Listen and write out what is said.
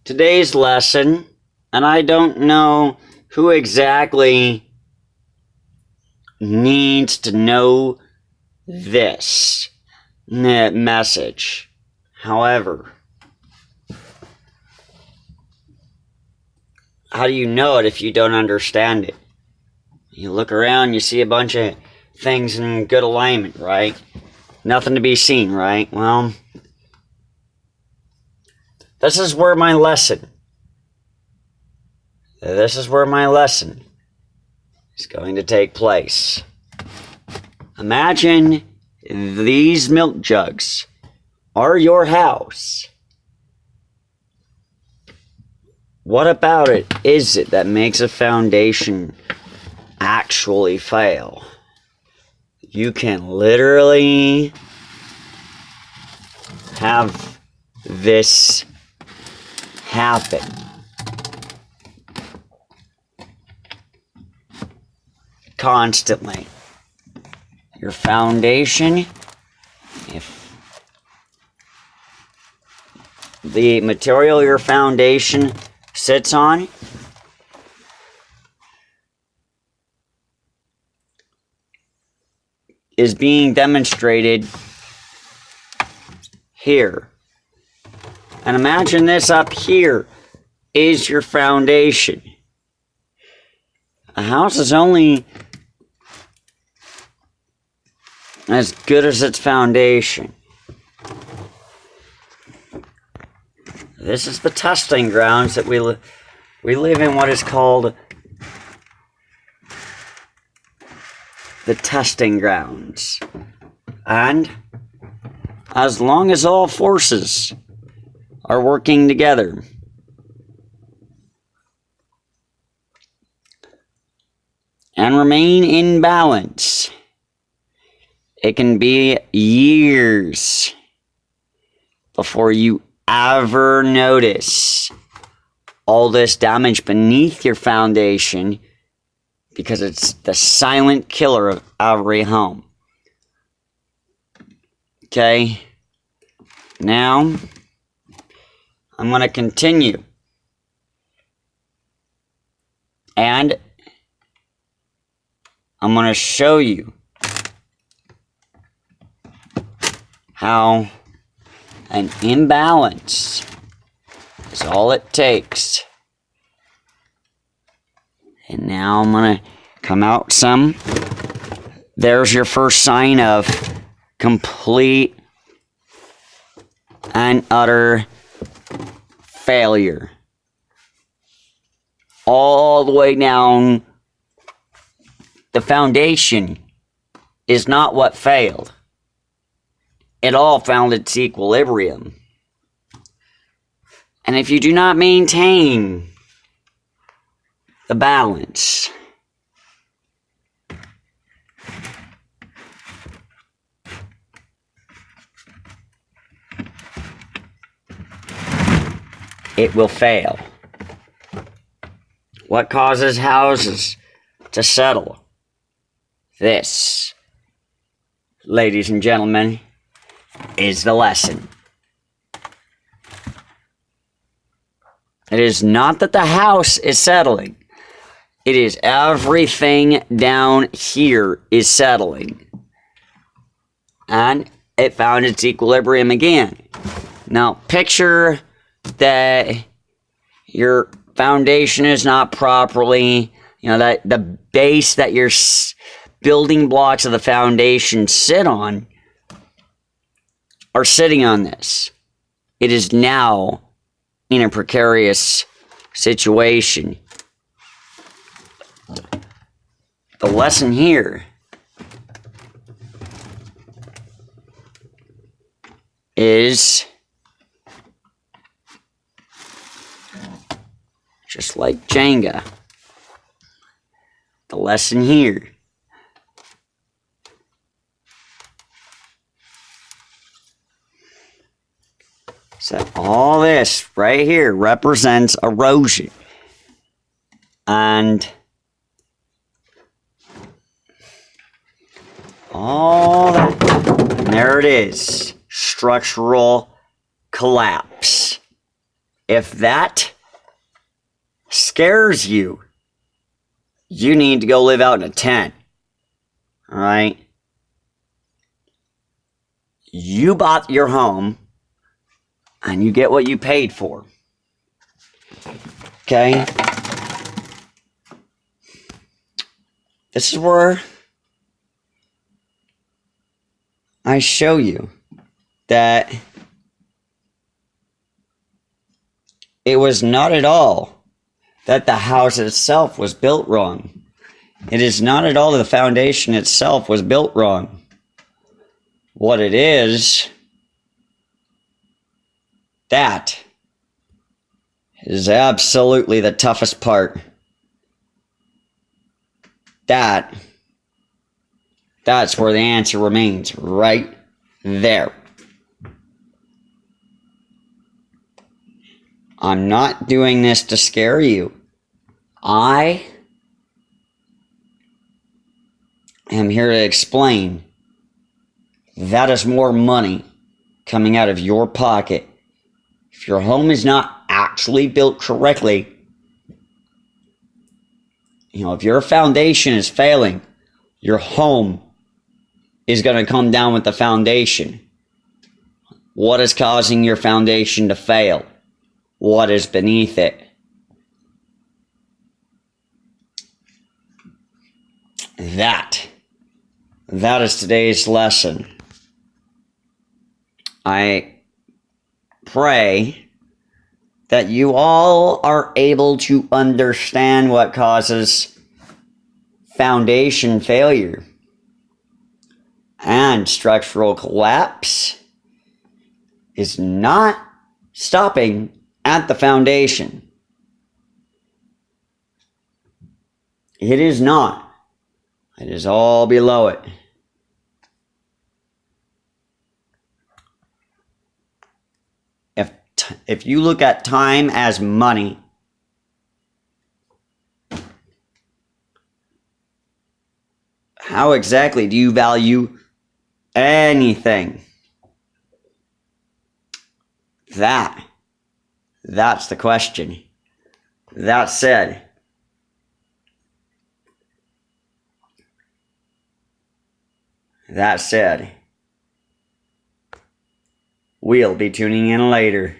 today's lesson, and I don't know who exactly needs to know this message. However, how do you know it if you don't understand it? You look around, you see a bunch of things in good alignment, right? Nothing to be seen, right? Well, this is where my lesson is going to take place. Imagine these milk jugs are your house. What about it is it that makes a foundation actually fail? You can literally have this happen. Constantly. Your foundation, if the material your foundation sits on is being demonstrated here. And imagine this up here is your foundation. A house is only as good as its foundation. This is the testing grounds that we live in, what is called the testing grounds. And as long as all forces are working together, and remain in balance, it can be years before you ever notice all this damage beneath your foundation, because it's the silent killer of every home. Okay? Now, I'm going to continue. And I'm going to show you how an imbalance is all it takes. And now I'm going to come out some. There's your first sign of complete and utter failure. All the way down. The foundation is not what failed. It all found its equilibrium. And if you do not maintain the balance, it will fail. What causes houses to settle? This, ladies and gentlemen, is the lesson. It is not that the house is settling. It is everything down here is settling. And it found its equilibrium again. Now, picture that your foundation is not properly, that the base that your building blocks of the foundation sit on are sitting on this. It is now in a precarious situation. The lesson here is just like Jenga. The lesson here so all this right here represents erosion. And all that, and there it is, structural collapse. If that scares you, you need to go live out in a tent. All right? You bought your home and you get what you paid for. Okay? This is where I show you that it was not at all that the house itself was built wrong. It is not at all that the foundation itself was built wrong. What it is, that is absolutely the toughest part. That's where the answer remains, right there. I'm not doing this to scare you. I am here to explain that is more money coming out of your pocket. If your home is not actually built correctly, if your foundation is failing, your home is going to come down with the foundation. What is causing your foundation to fail? What is beneath it? That is today's lesson. I pray that you all are able to understand what causes foundation failure and structural collapse is not stopping at the foundation. It is not. It is all below it. If you look at time as money, how exactly do you value anything? That's the question. That said, we'll be tuning in later.